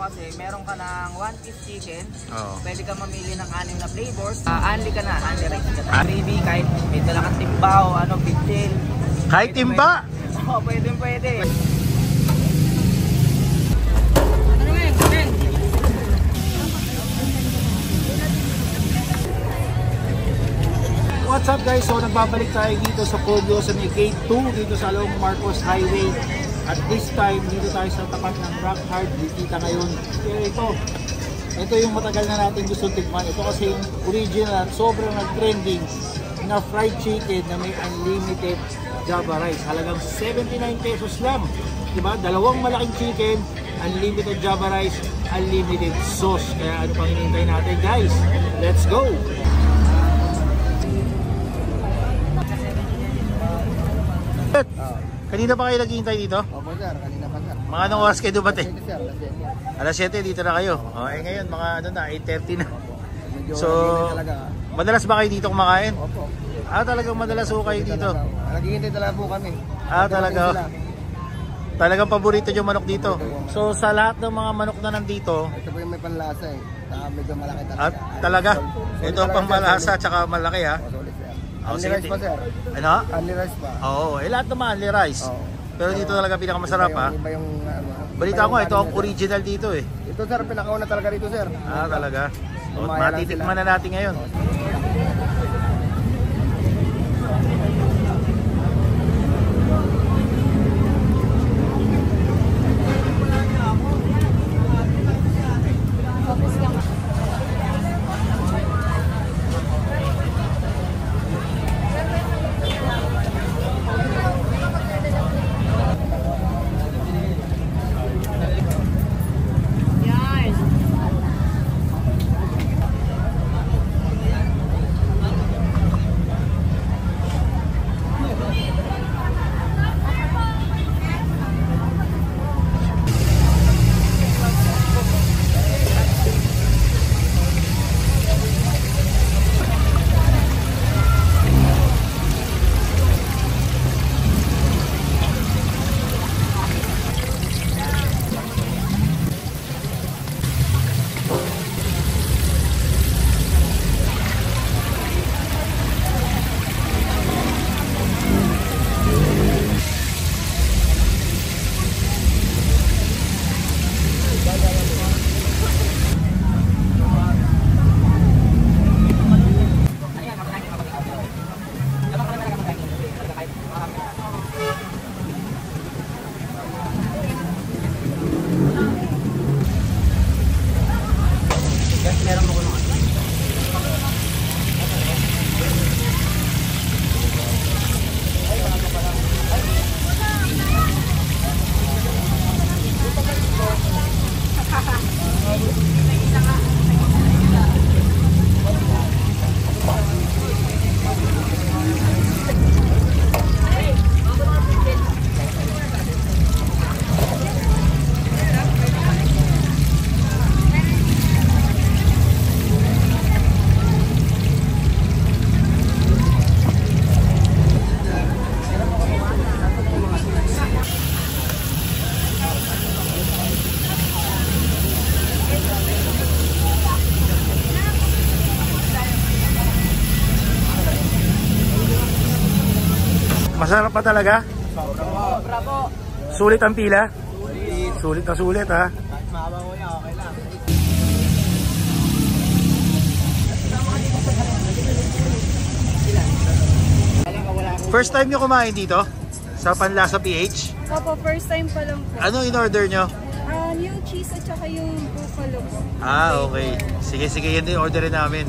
kasi meron ka ng 1-piece chicken. Oo. Pwede ka mamili ng 6 na flavors. Unli ka na, unli rice ka na. Gravy, kahit may dala kang timbaw, pitil. Kahit timba? Oo, pwede. What's up guys? So nagbabalik tayo dito sa Kogyo sa may Gate 2 dito sa Along Marcos Highway. At this time dito tayo sa tapat ng Rock Hard. Dito ngayon. Pero ito yung matagal na natin gusto tikman. Ito kasi yung original, sobrang nag-trending na fried chicken na may unlimited Java rice. Halagang 79 pesos lang. Diba? Dalawang malaking chicken, unlimited Java rice, unlimited sauce. Kaya ano pang hinihintay natin guys? Let's go! Kanina pa kayo naghihintay dito? Opo sir, kanina pa sir. Mga anong oras kayo dumating? Sir, Alas 7 dito na kayo. Ngayon mga 8:30 na. medyo So, talaga. madalas ba kayo dito kumakain? Opo. Talagang madalas ho kayo dito. Naghihintay talaga po kami. Talaga. Talagang paborito yung manok dito. So sa lahat ng mga manok na nandito, Ito po yung may panlasa eh. Medyo malaki talaga. talaga. Solid Ito talaga, pang sir. malasa tsaka malaki ha. Solid sir. Oh, Only sige. rice pa sir. Ano? Only rice pa. Oo, lahat naman only rice. Oo. Pero dito talaga pinakamasarap ha. Iba yung Balita ko ito ang original dito eh. Ito sir, pinakauna talaga rito sir. Talaga. So, Umaya lang matitikman sila. na natin ngayon. Masarap pa talaga? Bravo! Sulit ang pila? Sulit na sulit ha. Kahit mababaw niya, okay lang. First time nyo kumain dito? Sa Panlasa PH? Opo, first time pa lang po. Ano in-order nyo? Yung cheese at saka yung buffalo po. Okay. Sige, yan din orderin namin.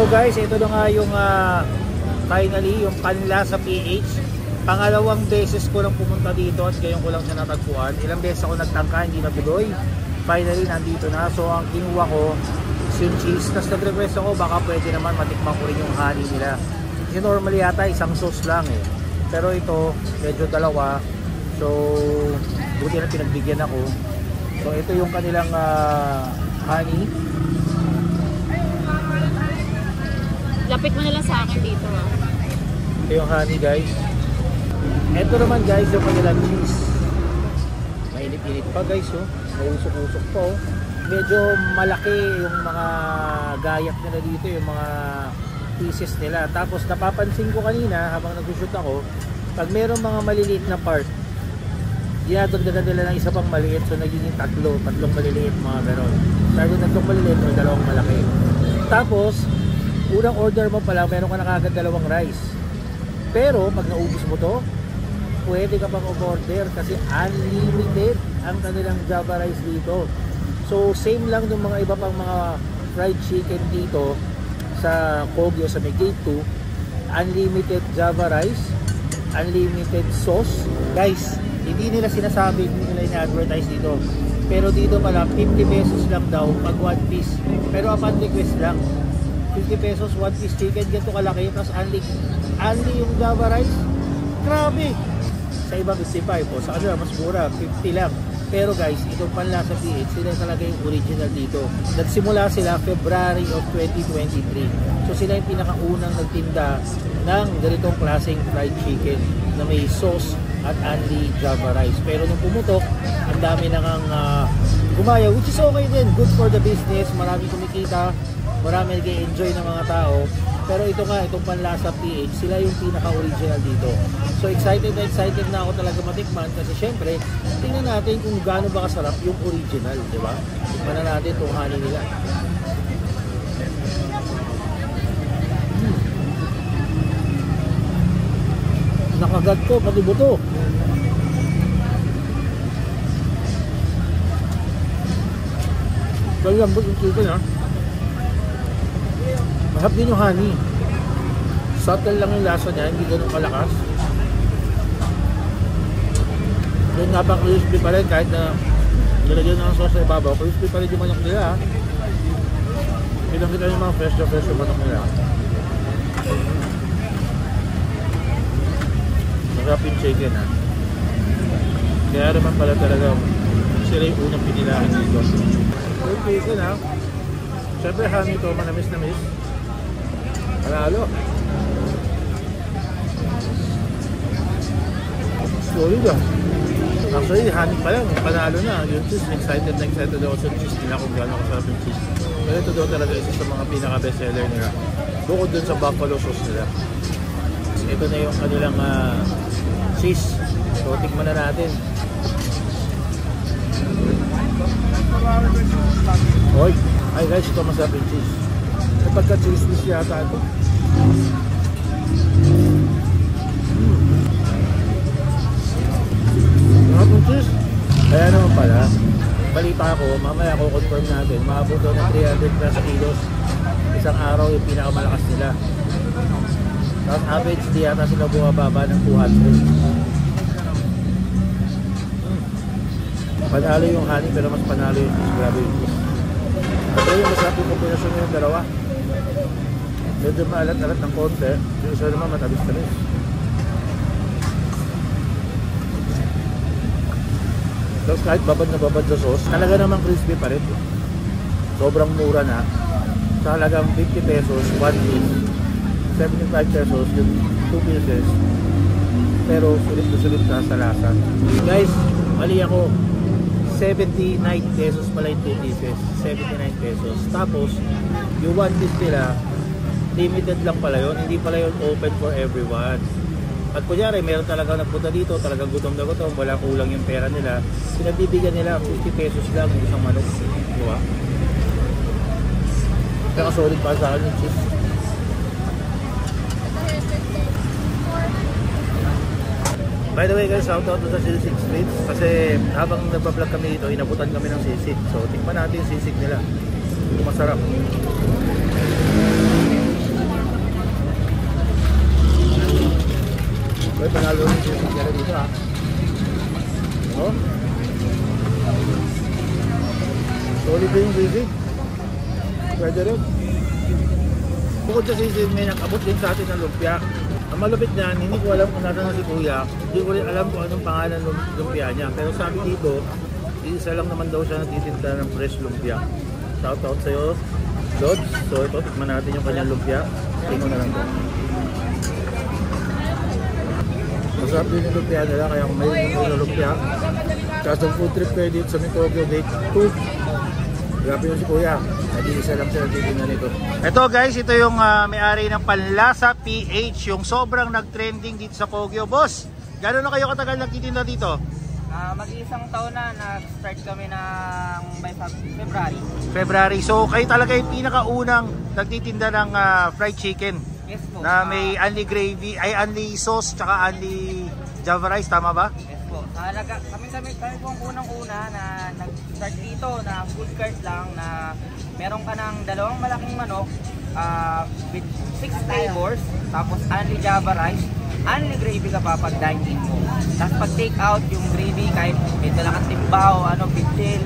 guys, ito na nga yung finally, yung kanila sa PH. Pangalawang beses ko lang pumunta dito at ngayon ko lang siya natagpuan. Ilang beses ako nagtangka, hindi natuloy. Finally, nandito na. So, ang kinuha ko is yung cheese. Tapos nag-request ako, baka pwede naman matikman ko rin yung honey nila. Kasi normally yata isang sauce lang eh. Pero ito, medyo dalawa. So, buti na pinagbigyan ako. So, ito yung kanilang honey. Lapit mo na lang sa akin dito. Ito yung honey guys. Ito naman guys yung kanilang cheese. Mainit-init pa guys oh. May usok-usok pa oh. Medyo malaki yung mga gayak nila dito, yung mga pieces nila. Tapos napapansin ko kanina habang nag-shoot ako, pag mayroong mga maliliit na part, dinadagdagan nila ng isa pang maliit. So nagiging tatlong maliliit mga ganon. Sabi ko tatlong maliliit o dalawang malaki. Tapos unang order mo pala, meron ka na kagad dalawang rice. Pero pag naubos mo to, pwede ka pang order kasi unlimited ang kanilang Java rice dito. So same lang ng mga iba pang mga fried chicken dito sa Kogyo sa Gate 2. Unlimited Java rice, unlimited sauce. Guys, hindi nila sinasabi, hindi nila ina-advertise dito. Pero dito pala 50 pesos lang daw pag one piece. Pero upon request lang. 50 pesos one piece chicken, ganito kalaki. Tapos only yung Java rice. Grabe! Sa iba 55 po, sa kanila mas mura, 50 lang. Pero guys, itong Panlasa PH, sila talaga yung original dito. Nagsimula sila February of 2023. So sila yung pinakaunang nagtinda ng ganitong klaseng fried chicken na may sauce at only Java rice. Pero nung pumutok, ang dami nang gumaya, which is okay din, good for the business, marami kumikita, marami nag-enjoy ng mga tao. Pero ito nga, itong Panlasa PH, sila yung pinaka-original dito. So excited na ako talaga matikman kasi syempre, tingnan natin kung gaano ba kasarap yung original, di ba? Tikman na natin itong honey nila. Nakagat ko, pati buto. Kaya lambot yung chicken ha. Mahap din yung honey. Subtle lang yung lasa niya, hindi ganun kalakas. Yung napaka-crispy pa rin kahit na nilagyan ng sauce sa ibabaw. Crispy pa rin yung manok nila. Kitang kita yung mga fresh yung manok nila. Masarap yung chicken ha. Kaya naman pala talaga sila yung unang pinilahan dito. Yung chicken ha. Siyempre honey ito, manamis-namis. Panalo. Solid ah. Actually, honey pa lang, panalo na. Yung cheese, excited ako sa cheese nila kung gano'n kasarap yung cheese. Pero ito daw talaga isa sa mga pinaka-best seller nila. Bukod dun sa buffalo sauce nila. Ito na yung kanilang cheese. So, tikman na natin. Oy! Ay guys, ito masarap yung cheese. Kapag ka-cheese yata ito. Sarap yung cheese. Kaya naman pala, balita ko, mamaya ko confirm natin, maabot daw ng 300 plus kilos isang araw yung pinakamalakas nila. Tapos average di yata sila bumababa ng 200. Panalo yung honey pero mas panalo yung cheese. Grabe yung cheese. Pero yung masarap yung kombinasyon ng dalawa. Medyo maalat-alat ng konti. Yung isa naman matabis-tabis. Tapos kahit babad na babad sa sauce, talaga namang crispy pa rin. Sobrang mura na. Sa halagang 50 pesos, 1 piece. 75 pesos, yung 2 pieces. Pero sulit na sulit na sa lasa. Guys, mali ako. 79 pesos pala yung 2 pieces. 79 pesos. Tapos, yung 1 piece nila, limited lang pala yun. Hindi pala yun open for everyone. At kunyari, meron talaga nagpunta dito, talagang gutom na gutom, wala kulang yung pera nila. Pinagbibigyan nila 50 pesos lang yung isang manok. Diba? Kaya solid pa sa akin yung cheese. By the way guys, shout out to sa Sisig Street. Kasi habang nagpa-vlog kami dito, inabutan kami ng sisig. So, tikman natin yung sisig nila. Masarap. May panalo rin siya dito ha. Oh. Solid din yung sisig. Pwede rin. Bukod sa sisig, may nakabot din sa atin ng lumpia. Ang malupit niyan, hindi ko alam kung natin si Kuya. Hindi ko rin alam kung anong pangalan ng lumpia niya. Pero sabi dito, isa lang naman daw siya nagtitinda ng fresh lumpia. Shout out sa'yo, Lord. So ito, tikman natin yung kanyang lumpia. Tingnan na lang ito. Masarap din yung lumpia nila, kaya kung may lumpia. Custom food trip kayo dito sa Tokyo Date 2. Grabe yung si Kuya. Isa lang siya nagtitinda nito. Ito guys, ito yung may-ari ng Panlasa PH. Yung sobrang nag-trending dito sa Kogyo. Boss, gano'n na kayo katagal nagtitinda dito? Mag-iisang taon na, nag-start kami ng by February. February. So kayo talaga yung pinakaunang nagtitinda ng fried chicken. Yes po. Na may only gravy, ay only sauce, tsaka only java rice, tama ba? Yes po. Kami po ang unang-una na nag-start dito na food cart lang na meron ka ng dalawang malaking manok with 6 flavors, tapos only java rice, only gravy ka pa pag dine-in mo. Tapos pag take out yung gravy, kahit may dala kang timbaw, bitsil.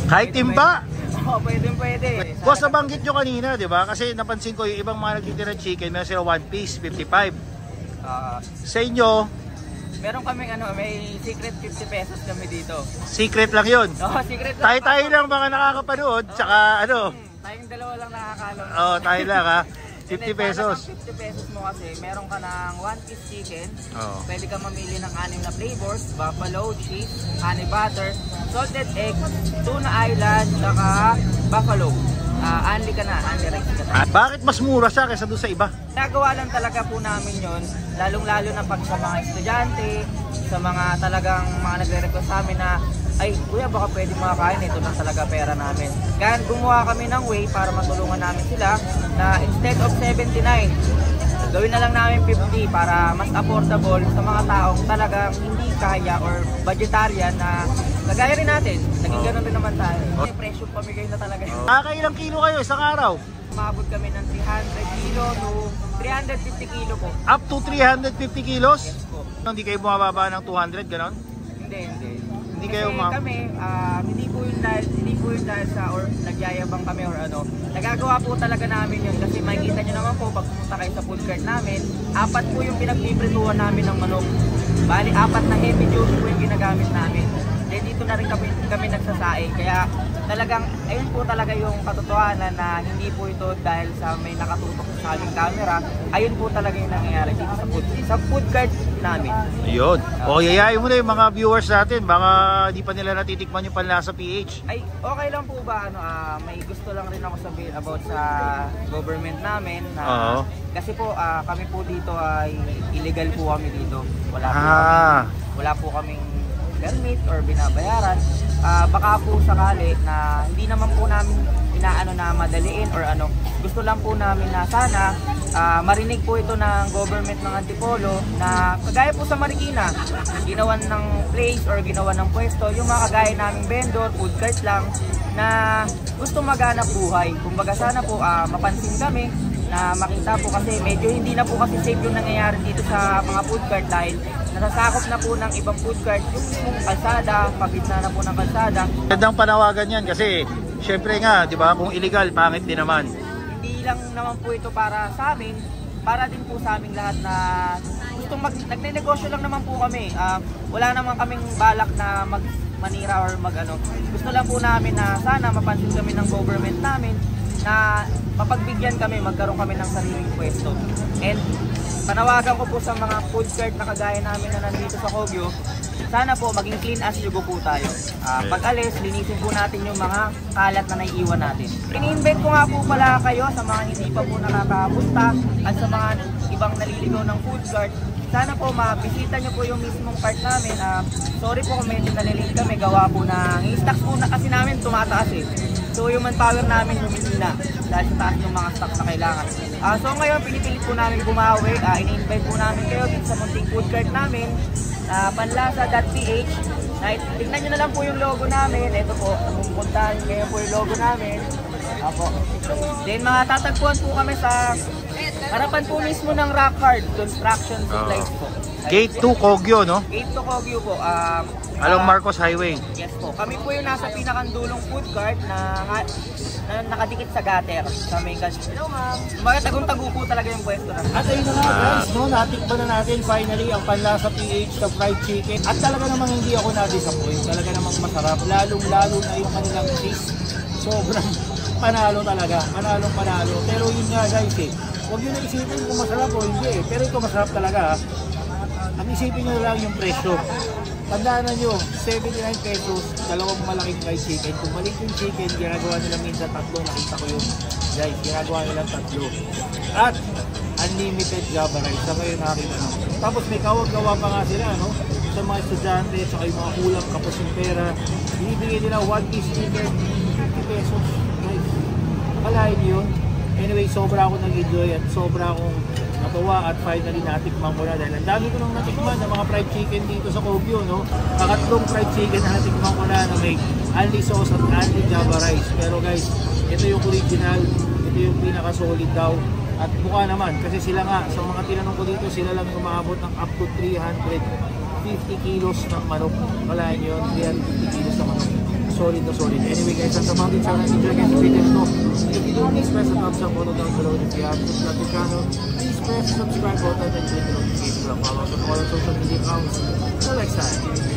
Kahit timba? Oo, pwede. Boss, nabanggit nyo kanina, di ba? Kasi napansin ko yung ibang mga nagtitinda ng chicken, meron sila 1 piece, 55. Sa inyo, meron kaming may secret 50 pesos kami dito. secret lang yun. Oo, secret lang. Tayo lang mga nakakapanood, tsaka Tayong dalawa lang nakakaalam. Oo, tayo lang ha. 50 pesos. Para sa 50 pesos mo kasi, meron ka ng 1 piece chicken. Oo. Pwede ka mamili ng 6 na flavors, buffalo, cheese, honey butter, salted egg, tuna island, saka buffalo. Only ka na, only rice ka na. Bakit mas mura siya kaysa doon sa iba? Nagawa lang talaga po namin yon, lalong-lalo na pag sa mga estudyante, sa mga talagang mga nagre-request sa amin na, ay kuya baka pwede makakain, ito na talaga pera namin. Kaya gumawa kami ng way para matulungan namin sila na instead of 79, gawin na lang namin 50 para mas affordable sa mga taong talagang hindi kaya or vegetarian na kagaya rin natin. Naging ganun rin naman tayo. May presyo pamigay na talaga yun. Ilang kilo kayo isang araw? Umabot kami ng 300 kilo to 350 kilo po. Up to 350 kilos? Yes po. Hindi kayo bumababa ng 200, ganon? Hindi. Hindi kayo kami, hindi po yun dahil sa or nagyayabang kami or nagagawa po talaga namin yun kasi makikita nyo naman po pag pumunta kayo sa food cart namin, 4 po yung pinagpiprituhan namin ng manok. Bali, 4 na heavy duty po yung ginagamit namin. Then dito na rin kami nagsasaing. Kaya talagang, ayun po talaga yung katotohanan na hindi po ito dahil sa may nakatutok sa aming camera. Ayun po talaga yung nangyayari dito sa food cart namin. Ayun. O, yayain mo na yung mga viewers natin. Baka di pa nila natitikman yung Panlasa PH. Ay, okay lang po ba? May gusto lang rin ako sabihin about sa government namin. Kasi po, kami po dito ay illegal po kami dito. Wala po kaming permit or binabayaran. Baka po sakali na hindi naman po namin inaano na madaliin or gusto lang po namin na sana marinig po ito ng government ng Antipolo na kagaya po sa Marikina, ginawan ng place or ginawan ng pwesto yung mga kagaya naming vendor, food cart lang na gusto maghanap buhay. Kumbaga sana po mapansin kami na makita po kasi medyo hindi na po kasi safe yung nangyayari dito sa mga food cart dahil nasasakop na po ng ibang food cart yung kalsada, pagitna na po ng kalsada. Gandang panawagan yan kasi syempre nga, di ba, kung illegal, pangit din naman. Hindi lang naman po ito para sa amin, para din po sa aming lahat na gustong nagne-negosyo lang naman po kami. Wala naman kaming balak na manira or Gusto lang po namin na sana mapansin kami ng government namin na mapagbigyan kami, magkaroon kami ng sariling pwesto. And panawagan ko po sa mga food cart na kagaya namin na nandito sa Kogyo, sana po maging clean as you go po tayo. Pag alis, linisin po natin yung mga kalat na naiiwan natin. Ini-invite ko nga po pala kayo sa mga hindi pa po nakakapunta at sa mga ibang naliligaw ng food cart. Sana po mabisita nyo po yung mismong part namin. Sorry po kung medyo nalilate kami, gawa po na i-stocks po na kasi namin tumataas eh. So yung manpower namin humihina dahil sa taas ng mga stocks na kailangan. So ngayon pinipilit po namin bumawi. Ini-invite po namin kayo dito sa munting food cart namin, panlasa.ph. Tignan nyo na lang po yung logo namin. Ito po, pumuntahan kayo po yung logo namin. Then matatagpuan po kami sa harapan po mismo ng Rock Hard Construction Supplies po. Gate 2 Kogyo, no? Gate to Kogyo po. Along Marcos Highway. Yes po. Kami po yung nasa pinakandulong food court na nakadikit sa gutter sa main gas. Hello ma'am. Mga tagong-tago po talaga yung pwesto na. At ayun na nga guys, no, natikman na natin finally ang Panlasa PH na fried chicken. At talaga namang hindi ako na-disappoint. Talaga namang masarap. Lalong-lalo na yung kanilang cheese. Sobrang panalo talaga. Panalo. Pero yun nga guys eh. Huwag yun na isipin kung masarap o hindi eh. Pero ito masarap talaga ha. Ang isipin nyo lang yung presyo. Tandaan nyo, 79 pesos, dalawang malaking fried chicken. Kung maliit yung chicken, ginagawa nila minsan tatlo. Nakita ko yun. Guys, ginagawa nila tatlo. At unlimited Java rice. Sa kayo nakakita no? Tapos may kawag-gawa pa nga sila, no? Sa mga estudyante, sa yung mga kulang kapos yung pera. Binibigay nila 1 piece chicken, 50 pesos. Guys, akalain nyo yun. Anyway, sobra ako nag-enjoy at sobra akong natuwa at finally natikman ko na dahil ang dami ko nang natikman ng mga fried chicken dito sa Kogyo, no? Pangatlong fried chicken na natikman ko na may only sauce at only Java rice. Pero guys, ito yung original, ito yung pinaka-solid daw. At mukha naman, kasi sila nga, sa mga tinanong ko dito, sila lang umaabot ng up to 350 kilos ng manok. Kalahin nyo yun, 350 kilos ng manok. Solid na solid. Anyway guys, ang tamang din sana enjoy guys sa video nito. If you do, please press the thumbs up button down below. If you haven't subscribed to the channel, please press the subscribe button and click the notification bell. Follow us on all our social media accounts. Until next time.